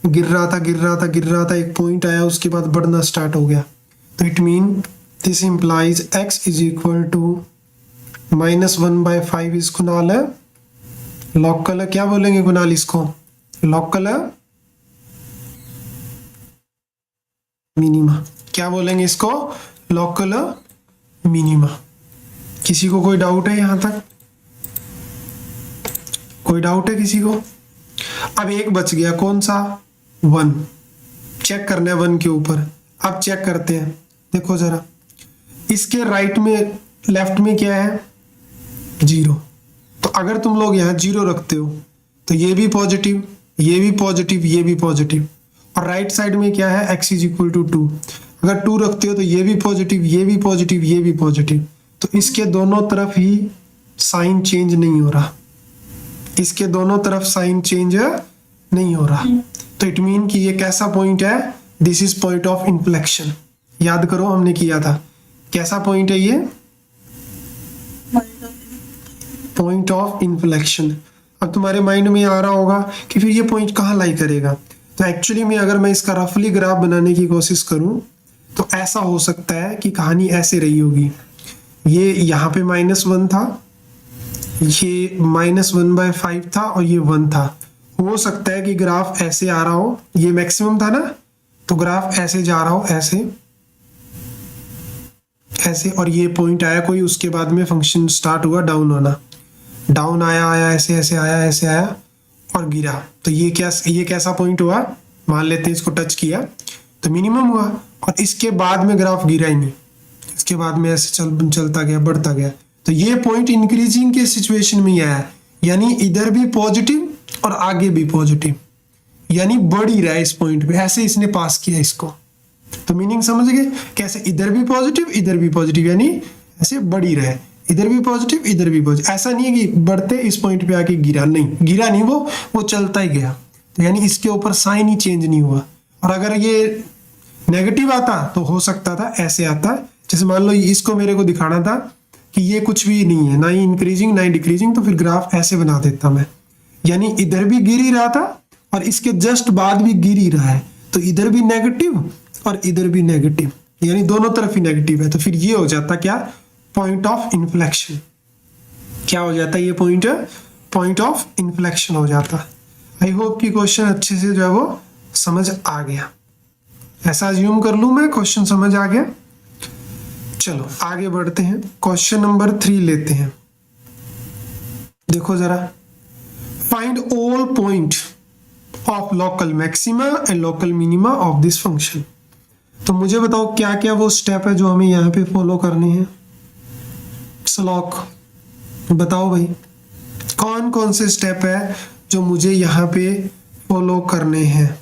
गिर रहा था गिर रहा था गिर रहा था, एक पॉइंट आया, उसके बाद बढ़ना स्टार्ट हो गया। तो it mean this implies x is equal to -1/5 इज कुणाल है लोकल, क्या बोलेंगे कुणाल इसको, लोकल मिनिमा, क्या बोलेंगे इसको, लोकल मिनिमा। किसी को कोई डाउट है यहाँ तक, कोई डाउट है किसी को? अब एक बच गया, कौन सा, 1, चेक करना है 1 के ऊपर। अब चेक करते हैं, देखो जरा, इसके राइट में लेफ्ट में क्या है, 0। तो अगर तुम लोग यहाँ 0 रखते हो तो ये भी पॉजिटिव, ये भी पॉजिटिव, ये भी पॉजिटिव, और राइट साइड में क्या है, x इज इक्वल टू 2। अगर 2 रखते हो तो ये भी पॉजिटिव, ये भी पॉजिटिव, ये भी पॉजिटिव। तो इसके दोनों तरफ ही साइन चेंज नहीं हो रहा, इसके दोनों तरफ साइन चेंज नहीं हो रहा। तो इट मीन कि ये कैसा पॉइंट है, this is point of inflection. याद करो हमने किया था, कैसा पॉइंट है ये, पॉइंट ऑफ इन्फ्लेक्शन। अब तुम्हारे माइंड में आ रहा होगा कि फिर ये पॉइंट कहाँ लाई करेगा। तो एक्चुअली में अगर मैं इसका रफली ग्राफ बनाने की कोशिश करूं तो ऐसा हो सकता है कि कहानी ऐसे रही होगी, ये यहाँ पे -1 था, ये -1/5 था और ये 1 था। हो सकता है कि ग्राफ ऐसे आ रहा हो, ये मैक्सिमम था ना, तो ग्राफ ऐसे जा रहा हो, ऐसे ऐसे, और ये पॉइंट आया कोई, उसके बाद में फंक्शन स्टार्ट हुआ डाउन होना, डाउन आया आया ऐसे ऐसे आया ऐसे आया और गिरा। तो ये क्या, ये कैसा पॉइंट हुआ, मान लेते हैं इसको टच किया तो मिनिमम हुआ, और इसके बाद में ग्राफ गिरा ही नहीं, इसके बाद में ऐसे चलता गया, बढ़ता गया। तो ये पॉइंट इंक्रीजिंग के सिचुएशन में आया, यानी इधर भी पॉजिटिव और आगे भी पॉजिटिव, यानी बढ़ ही रहा है इस पॉइंट पे, ऐसे इसने पास किया इसको। तो मीनिंग समझ गए कैसे, इधर भी पॉजिटिव इधर भी पॉजिटिव, यानी ऐसे बढ़ ही रहा है, इधर भी पॉजिटिव इधर भी पॉजिटिव। ऐसा नहीं है कि बढ़ते इस पॉइंट पे आके गिरा, नहीं गिरा नहीं, वो चलता ही गया। तो यानी इसके ऊपर साइन ही चेंज नहीं हुआ। और अगर ये नेगेटिव आता तो हो सकता था ऐसे आता, जैसे मान लो इसको मेरे को दिखाना था कि ये कुछ भी नहीं है, ना ही इंक्रीजिंग ना ही डिक्रीजिंग, तो फिर ग्राफ ऐसे बना देता मैं, यानी इधर भी गिर ही रहा था और इसके जस्ट बाद भी गिर ही रहा है, तो इधर भी नेगेटिव और इधर भी नेगेटिव, यानी दोनों तरफ ही नेगेटिव है। तो फिर ये हो जाता क्या, पॉइंट ऑफ इन्फ्लेक्शन। क्या हो जाता है ये पॉइंट, पॉइंट ऑफ इन्फ्लेक्शन हो जाता। आई होप कि क्वेश्चन अच्छे से जो है वो समझ आ गया, ऐसा अज्यूम कर लूं मैं, क्वेश्चन समझ आ गया। चलो आगे बढ़ते हैं, क्वेश्चन नंबर 3 लेते हैं। देखो जरा, find all point of local maxima and local minima of this function. तो मुझे बताओ क्या क्या वो स्टेप है जो हमें यहाँ पे फॉलो करने हैं। श्लोक बताओ भाई, कौन कौन से स्टेप है जो मुझे यहाँ पे फॉलो करने हैं।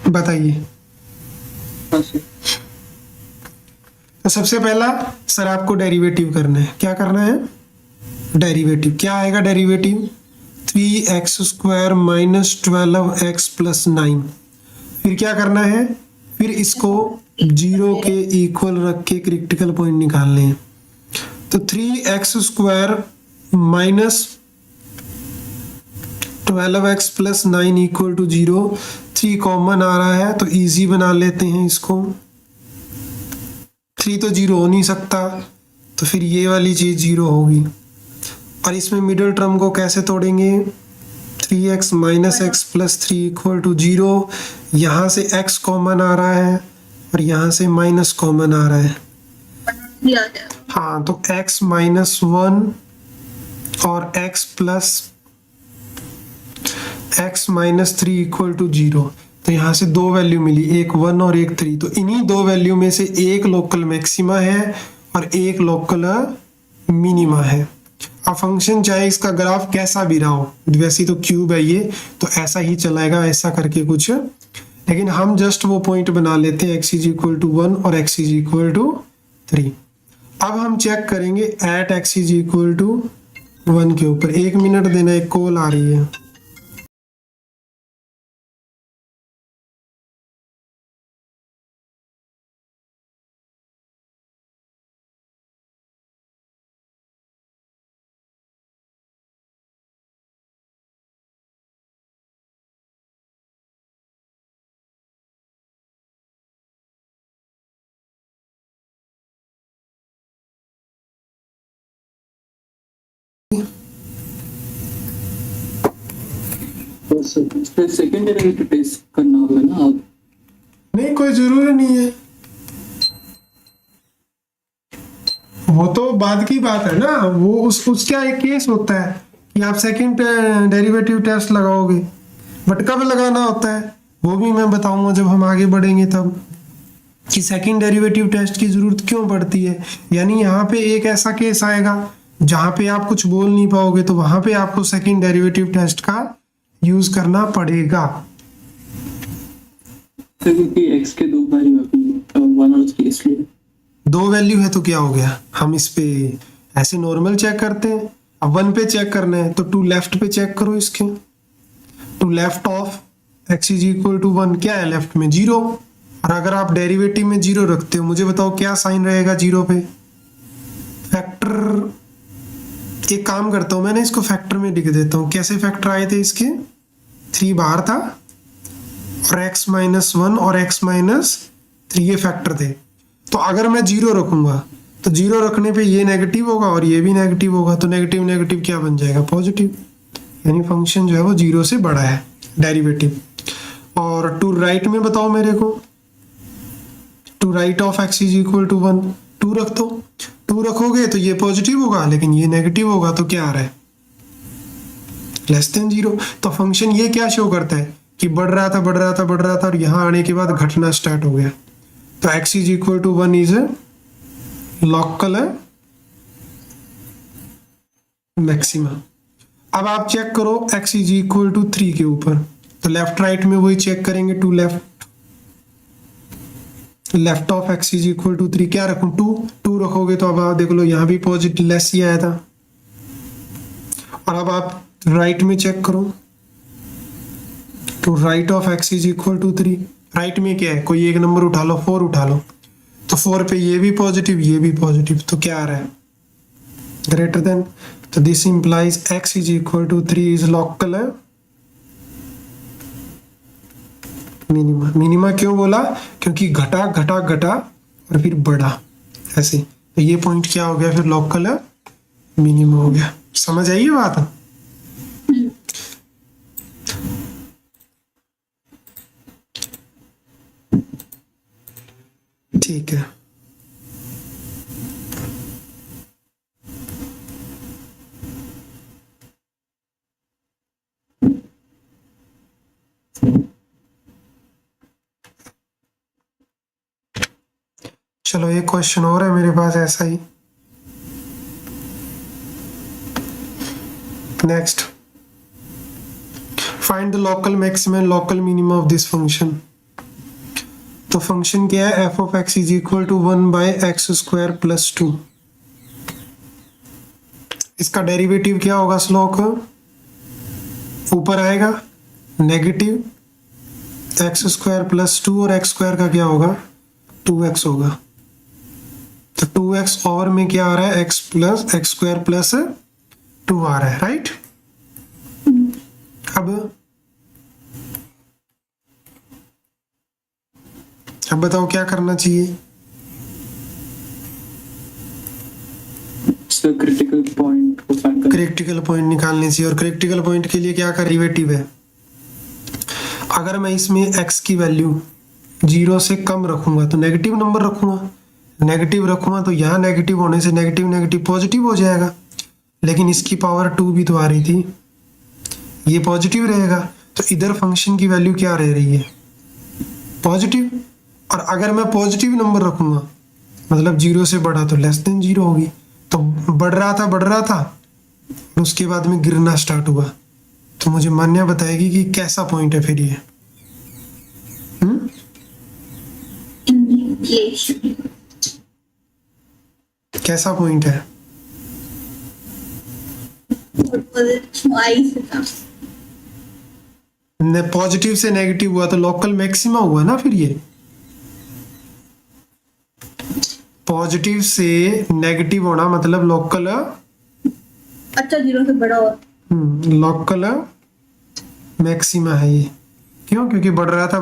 बताइए। तो सबसे पहला सर आपको डेरिवेटिव करना है, क्या करना है, डेरिवेटिव। क्या आएगा डेरिवेटिव, 3x² - 12x + 9। फिर क्या करना है, फिर इसको 0 के इक्वल रख के क्रिटिकल पॉइंट निकालने हैं। तो 3x² - 12x + 9 = 0। 3 कॉमन आ रहा है तो इजी बना लेते हैं इसको, 3 तो 0 हो नहीं सकता, तो फिर ये वाली चीज़ 0 होगी। और इसमें मिडिल टर्म को कैसे तोड़ेंगे, 3x - x + 3 = 0। यहाँ से x कॉमन आ रहा है और यहाँ से माइनस कॉमन आ रहा है, हाँ, तो x - 1 और x - 3 = 0। तो यहाँ से दो वैल्यू मिली, एक 1 और एक 3। तो इन्हीं दो वैल्यू में से एक लोकल मैक्सिमा है और एक लोकल मिनिमा है। अब फंक्शन चाहे इसका ग्राफ कैसा भी रहा हो, वैसे तो क्यूब है ये, तो ऐसा ही चलाएगा, ऐसा करके कुछ, लेकिन हम जस्ट वो पॉइंट बना लेते हैं x = 1 और x = 3। अब हम चेक करेंगे एट x = 1 के ऊपर। 1 मिनट देना, एक कॉल आ रही है। बस फिर सेकंड डेरिवेटिव टेस्ट करना होगा ना अब। नहीं, कोई जरूरी नहीं है, वो तो बाद की बात है ना। वो उसका एक केस होता है कि आप सेकंड डेरिवेटिव टेस्ट लगाओगे, बट कब लगाना होता है वो भी मैं बताऊंगा जब हम आगे बढ़ेंगे तब, कि सेकंड डेरिवेटिव टेस्ट की जरूरत क्यों पड़ती है। यानी यहाँ पे एक ऐसा केस आएगा जहाँ पे आप कुछ बोल नहीं पाओगे, तो वहां पे आपको सेकंड डेरिवेटिव टेस्ट का यूज करना पड़ेगा। तो क्योंकि x के दो वैल्यू अभी वन और थ्री, इसलिए दो वैल्यू है तो क्या हो गया, हम इस पे ऐसे नॉर्मल चेक करते हैं। अब वन पे चेक करना है तो टू लेफ्ट पे चेक करो इसके, to left of x is equal to one, क्या है लेफ्ट में, जीरो। और अगर आप डेरिवेटिव में जीरो रखते हो, मुझे बताओ क्या साइन रहेगा जीरो पे, फैक्टर। एक काम करता हूं, मैंने इसको फैक्टर में लिख देता हूं। कैसे फैक्टर आए थे इसके, 3 बाहर था और x माइनस वन और x माइनस 3 ये फैक्टर थे। तो अगर मैं जीरो रखूंगा तो जीरो रखने पे ये नेगेटिव होगा और ये भी नेगेटिव होगा, तो नेगेटिव नेगेटिव क्या बन जाएगा, पॉजिटिव। यानी फंक्शन जो है वो जीरो से बड़ा है डेरिवेटिव। और टू राइट में बताओ मेरे को, to right of x is equal to one, two रख दो। टू रखोगे तो ये पॉजिटिव होगा, लेकिन ये नेगेटिव होगा, तो क्या आ रहा है, लेस देन जीरो। तो फंक्शन ये क्या शो करता है कि बढ़ रहा था बढ़ रहा था बढ़ रहा था और यहाँ आने के बाद घटना स्टार्ट हो गया। तो x is equal to one is local maxima. अब आप चेक करो x इज इक्वल टू 3 के ऊपर, तो लेफ्ट राइट में वही चेक करेंगे, to left of x is equal to 3, क्या रखूं, टू रखोगे तो अब आप देख लो यहाँ भी पॉजिटिव लेस ही आया था। और अब आप राइट में चेक करो, to right of x is equal to 3, right में क्या है, कोई एक नंबर उठा लो, 4 उठा लो, तो 4 पे ये भी पॉजिटिव ये भी पॉजिटिव, तो क्या आ रहा है, ग्रेटर देन। तो this implies x is equal to 3 is local minima. Minima क्यों बोला, क्योंकि घटा घटा घटा और फिर बढ़ा ऐसे, तो ये पॉइंट क्या हो गया फिर, लोकल मिनिमा हो गया। समझ आई ये बात, ठीक है। चलो एक क्वेश्चन और है मेरे पास ऐसा ही। Next, find the local maximum and local minimum of this function. तो फंक्शन क्या है, F of x is equal to 1/x² plus 2। इसका डेरिवेटिव क्या होगा, स्लोक ऊपर आएगा नेगेटिव x² प्लस 2 और x² का क्या होगा 2x होगा। तो 2x और में क्या आ रहा है, x² प्लस 2 आ रहा है, राइट। अब बताओ क्या करना चाहिए, क्रिटिकल पॉइंट को फाइंड करना। क्रिटिकल पॉइंट निकालने चाहिए। और क्रिटिकल पॉइंट के लिए क्या का डेरिवेटिव है, अगर मैं इसमें x की वैल्यू 0 से कम रखूंगा तो नेगेटिव नंबर रखूंगा, नेगेटिव रखूंगा तो यहाँ नेगेटिव होने से नेगेटिव नेगेटिव पॉजिटिव हो जाएगा, लेकिन इसकी पावर 2 भी तो आ रही थी, ये पॉजिटिव रहेगा। तो इधर फंक्शन की वैल्यू क्या रह रही है, पॉजिटिव। और अगर मैं पॉजिटिव नंबर रखूंगा मतलब 0 से बढ़ा तो लेस देन 0 होगी। तो बढ़ रहा था और उसके बाद में गिरना स्टार्ट हुआ, तो मुझे मान्या बताएगी कि कैसा पॉइंट है फिर ये। कैसा पॉइंट है, पॉजिटिव से नेगेटिव हुआ तो लोकल मैक्सिमा हुआ ना फिर ये, पॉजिटिव से नेगेटिव होना मतलब लोकल, अच्छा 0 से बड़ा हो, लोकल मैक्सिमा है ये। क्यों, क्योंकि बढ़ रहा था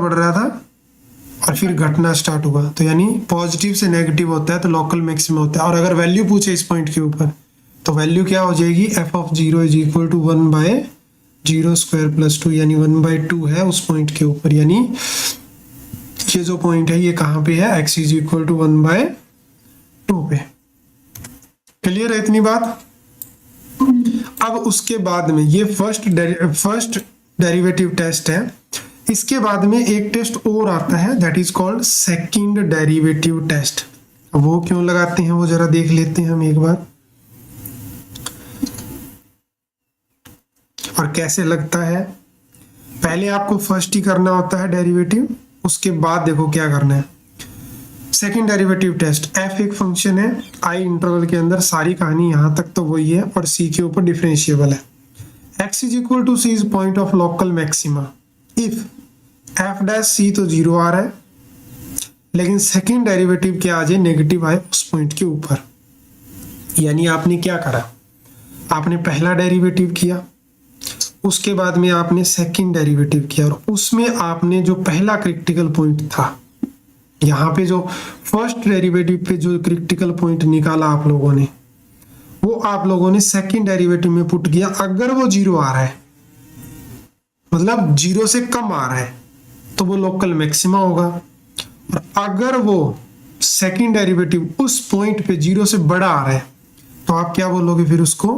और फिर घटना स्टार्ट हुआ, तो यानी पॉजिटिव से नेगेटिव होता है तो लोकल मैक्सिमा होता है। और अगर वैल्यू पूछे इस पॉइंट के ऊपर तो वैल्यू क्या हो जाएगी, f of 0 is equal to 1/x²। Zero square plus 2 यानी 1/2 है उस पॉइंट के ऊपर, यानी ये जो पॉइंट है ये कहाँ पे है, x इज इक्वल टू 1/2 पे। क्लियर है इतनी बात। अब उसके बाद में ये फर्स्ट डेरिवेटिव टेस्ट है, इसके बाद में एक टेस्ट और आता है that is called second derivative test. वो क्यों लगाते हैं वो जरा देख लेते हैं हम एक बार, और कैसे लगता है। पहले आपको फर्स्ट ही करना होता है डेरिवेटिव, उसके बाद देखो क्या करना है। सेकंड डेरिवेटिव टेस्ट, एफ एक फंक्शन है आई इंटरवल के अंदर, सारी कहानी यहाँ तक तो वही है, और सी के ऊपर डिफरेंशिएबल है। X is equal to C is point of local maxima if F dash C तो 0 आ रहा है, लेकिन सेकंड डेरिवेटिव क्या आ जाए, नेगेटिव आए उस पॉइंट के ऊपर। यानी आपने क्या करा, आपने पहला डेरिवेटिव किया, उसके बाद में आपने सेकंड डेरिवेटिव किया, और उसमें आपने जो पहला क्रिटिकल पॉइंट था, यहाँ पे जो फर्स्ट डेरिवेटिव पे जो क्रिटिकल पॉइंट निकाला आप लोगों ने, वो आप लोगों ने सेकंड डेरिवेटिव में पुट किया। अगर वो 0 आ रहा है, मतलब 0 से कम आ रहा है, तो वो लोकल मैक्सिमा होगा, और अगर वो सेकंड डेरिवेटिव उस पॉइंट पे 0 से बड़ा आ रहा है, तो आप क्या बोलोगे फिर उसको,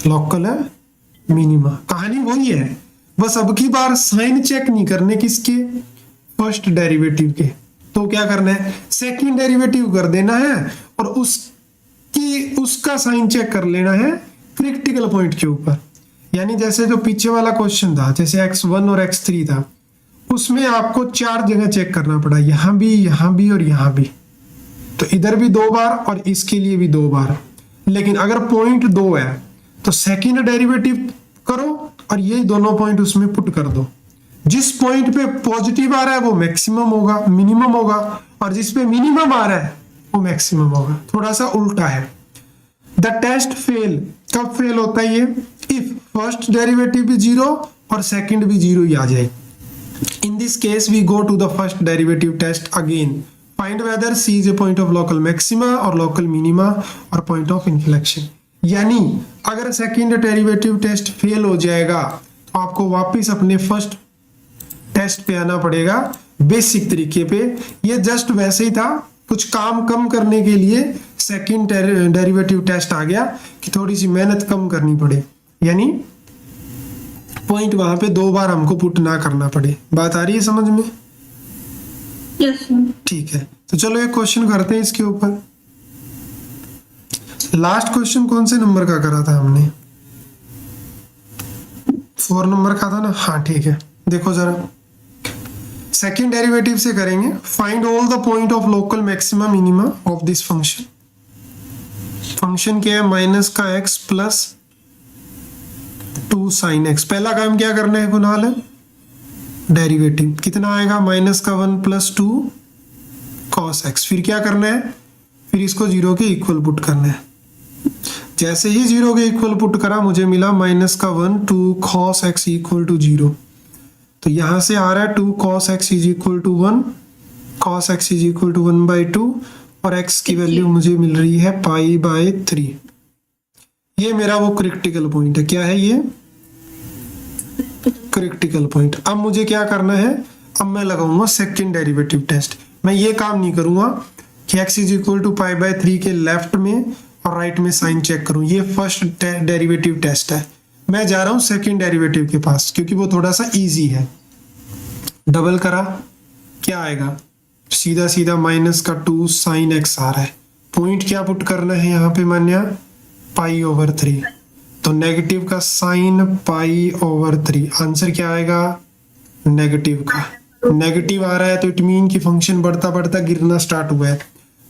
लोकल है मिनिमा। कहानी वही है, बस अब की बार साइन चेक नहीं करने किसके, फर्स्ट डेरिवेटिव के। तो क्या करना है, सेकंड डेरिवेटिव कर देना है, और उसका साइन चेक कर लेना है क्रिटिकल पॉइंट के ऊपर। यानी जैसे जो पीछे वाला क्वेश्चन था, जैसे x1 और x3 था, उसमें आपको 4 जगह चेक करना पड़ा, यहाँ भी और यहाँ भी। तो इधर भी 2 बार और इसके लिए भी 2 बार। लेकिन अगर पॉइंट 2 है तो सेकंड डेरिवेटिव करो और ये दोनों पॉइंट उसमें पुट कर दो। जिस पॉइंट पे पॉजिटिव आ रहा है वो मैक्सिमम होगा, मिनिमम होगा, और जिस पे मिनिमम आ रहा है वो मैक्सिमम होगा। थोड़ा सा उल्टा है। द टेस्ट फेल, कब फेल होता है ये, इफ फर्स्ट डेरिवेटिव भी 0 और सेकंड भी 0 ही आ जाए। In this case we go to the first derivative test again. Find whether C is a point of local maxima or local minima or point of inflection. यानी अगर सेकंड डेरिवेटिव टेस्ट फेल हो जाएगा तो आपको वापस अपने फर्स्ट टेस्ट पे आना पड़ेगा बेसिक तरीके पे। ये जस्ट वैसे ही था, कुछ काम कम करने के लिए सेकंड डेरिवेटिव टेस्ट आ गया कि थोड़ी सी मेहनत कम करनी पड़े, यानी पॉइंट वहां पे 2 बार हमको पुट ना करना पड़े। बात आ रही है समझ में? यस। ठीक है, तो चलो एक क्वेश्चन करते हैं इसके ऊपर। लास्ट क्वेश्चन कौन से नंबर का करा था हमने, 4 नंबर का था ना? हाँ ठीक है, देखो जरा सेकंड डेरिवेटिव से करेंगे। Find all the point of local maxima minima of this function. Function क्या है, माइनस का x प्लस 2 साइन x। पहला काम क्या करना है कुणाल, डेरिवेटिव कितना आएगा, माइनस का 1 प्लस 2 कॉस x। फिर क्या करना है, फिर इसको 0 के इक्वल पुट करना है। जैसे ही 0 के इक्वल पुट करा मुझे मिला माइनस का 1 2 cos x इक्वल टू 0। तो यहां से आ रहा है 2 cos x is equal to 1, cos x is equal to 1/2, और x की वैल्यू मुझे मिल रही है π/3। ये मेरा वो क्रिटिकल पॉइंट है। क्या है ये, क्रिटिकल पॉइंट। अब मुझे क्या करना है, अब मैं लगाऊंगा सेकंड डेरिवेटिव टेस्ट। मैं ये काम नहीं करूंगा कि x इज इक्वल टू π/3 के लेफ्ट में और राइट में साइन चेक करूं। ये फर्स्ट डेरिवेटिव टेस्ट है, मैं जा रहा हूं सेकंड डेरिवेटिव के पास क्योंकि वो थोड़ा सा इजी है। डबल करा, क्या आएगा, सीधा सीधा माइनस का 2 साइन x आ रहा है। पॉइंट क्या पुट करना है यहाँ पे मान्या, π/3। तो नेगेटिव का साइन π/3। आंसर क्या आएगा, नेगेटिव का। नेगेटिव आ रहा है तो इट मीन कि फंक्शन बढ़ता बढ़ता गिरना स्टार्ट हुआ है।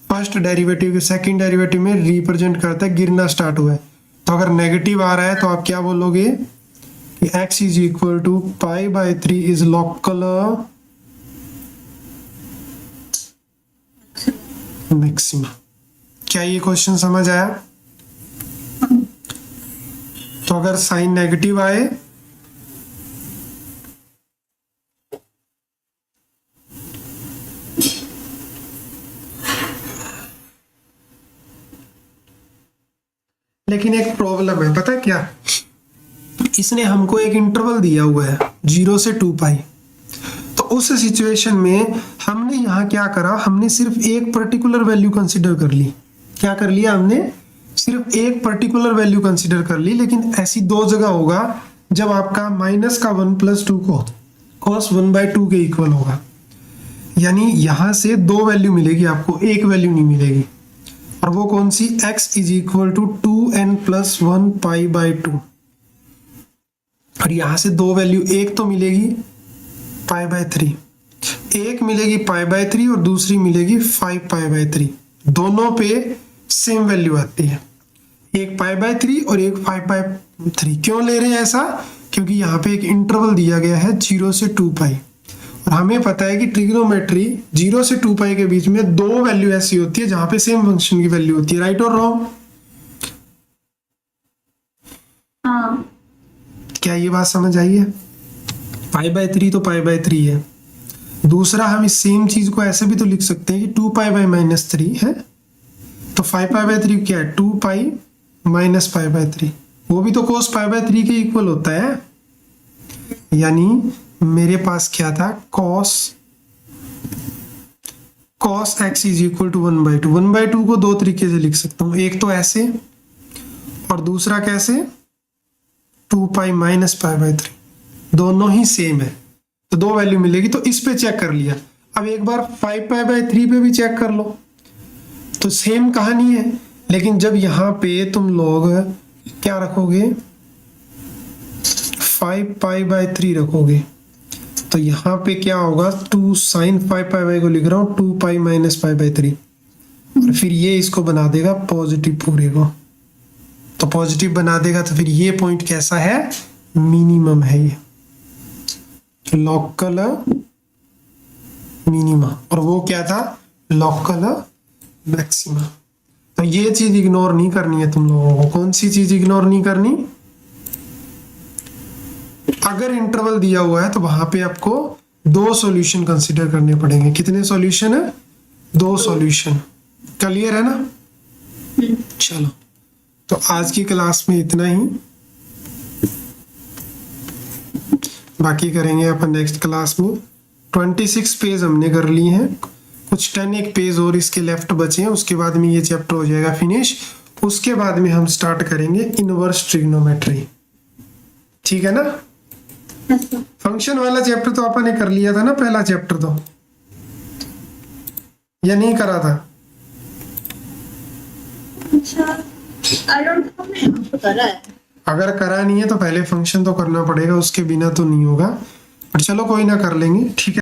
फर्स्ट डेरिवेटिव के सेकंड डेरिवेटिव में रिप्रेजेंट करता है गिरना स्टार्ट हुआ है। तो अगर नेगेटिव आ रहा है तो आप क्या बोलोगे कि x is equal to π/3 is local maxima. क्या ये क्वेश्चन समझ आया? तो अगर साइन नेगेटिव आए लेकिन एक प्रॉब्लम है, पता है क्या, इसने हमको एक इंटरवल दिया हुआ है 0 से 2 पाई। तो उस सिचुएशन में हमने यहाँ क्या करा, हमने सिर्फ एक पर्टिकुलर वैल्यू कंसिडर कर ली। क्या कर लिया हमने, सिर्फ एक पर्टिकुलर वैल्यू कंसिडर कर ली। लेकिन ऐसी दो जगह होगा जब आपका माइनस का 1 + 2 को cos 1/2 के इक्वल होगा, यानी यहां से दो वैल्यू मिलेगी आपको, एक वैल्यू नहीं मिलेगी। और वो कौन सी, x = 2n + 1 π/2। और यहां से दो वैल्यू, एक तो मिलेगी π/3, एक मिलेगी π/3 और दूसरी मिलेगी 5 π/3। दोनों पे सेम वैल्यू आती है, एक π/3 और एक 5/3। क्यों ले रहे हैं ऐसा, क्योंकि यहाँ पे एक इंटरवल दिया गया है 0 से 2 पाई। और हमें पता है कि ट्रिग्नोमेट्री 0 से 2 पाई के बीच में दो वैल्यू ऐसी होती है जहां पे सेम फंक्शन की वैल्यू होती है। राइट और रॉन्ग? हाँ। क्या ये बात समझ आई है? π/3 तो π/3 है। दूसरा हम इस सेम चीज को ऐसे भी तो लिख सकते हैं कि 2 π/-3 है, तो 5 π/3 क्या है, 2 पाई - π/3। वो भी तो cos π/3 के इक्वल होता है। यानी मेरे पास क्या था, cos x = 1/2। 1/2 को दो तरीके से लिख सकता हूँ, एक तो ऐसे और दूसरा कैसे, 2 पाई - π/3। दोनों ही सेम है तो दो वैल्यू मिलेगी। तो इस पे चेक कर लिया। अब एक बार 5 π/3 पे भी चेक कर लो, तो सेम कहानी है। लेकिन जब यहाँ पे तुम लोग क्या रखोगे, 5 π/3 रखोगे, तो यहाँ पे क्या होगा, 2 sin 5 π/, को लिख रहा हूँ 2 पाई - π/3। और फिर ये इसको बना देगा पॉजिटिव पूरे को। तो पॉजिटिव बना देगा तो फिर ये पॉइंट कैसा है, मिनिमम है, ये लोकल मिनिमा। और वो क्या था, लोकल मैक्सिमा। तो ये चीज इग्नोर नहीं करनी है तुम लोगों को। कौन सी चीज इग्नोर नहीं करनी, अगर इंटरवल दिया हुआ है तो वहां पे आपको दो सॉल्यूशन कंसीडर करने पड़ेंगे। कितने सॉल्यूशन है, दो सॉल्यूशन। क्लियर है ना? चलो, तो आज की क्लास में इतना ही, बाकी करेंगे अपन नेक्स्ट क्लास में। 26 पेज हमने कर लिए हैं, कुछ 10 एक पेज और इसके लेफ्ट बचे हैं, उसके बाद में ये चैप्टर हो जाएगा फिनिश। उसके बाद में हम स्टार्ट करेंगे इनवर्स ट्रिग्नोमेट्री। ठीक है ना? फंक्शन वाला चैप्टर तो अपन ने कर लिया था ना, पहला चैप्टर तो, या नहीं करा था? अच्छा, I don't know, मैंने तो करा है। अगर करा नहीं है तो पहले फंक्शन तो करना पड़ेगा, उसके बिना तो नहीं होगा। पर चलो कोई ना, कर लेंगे। ठीक है।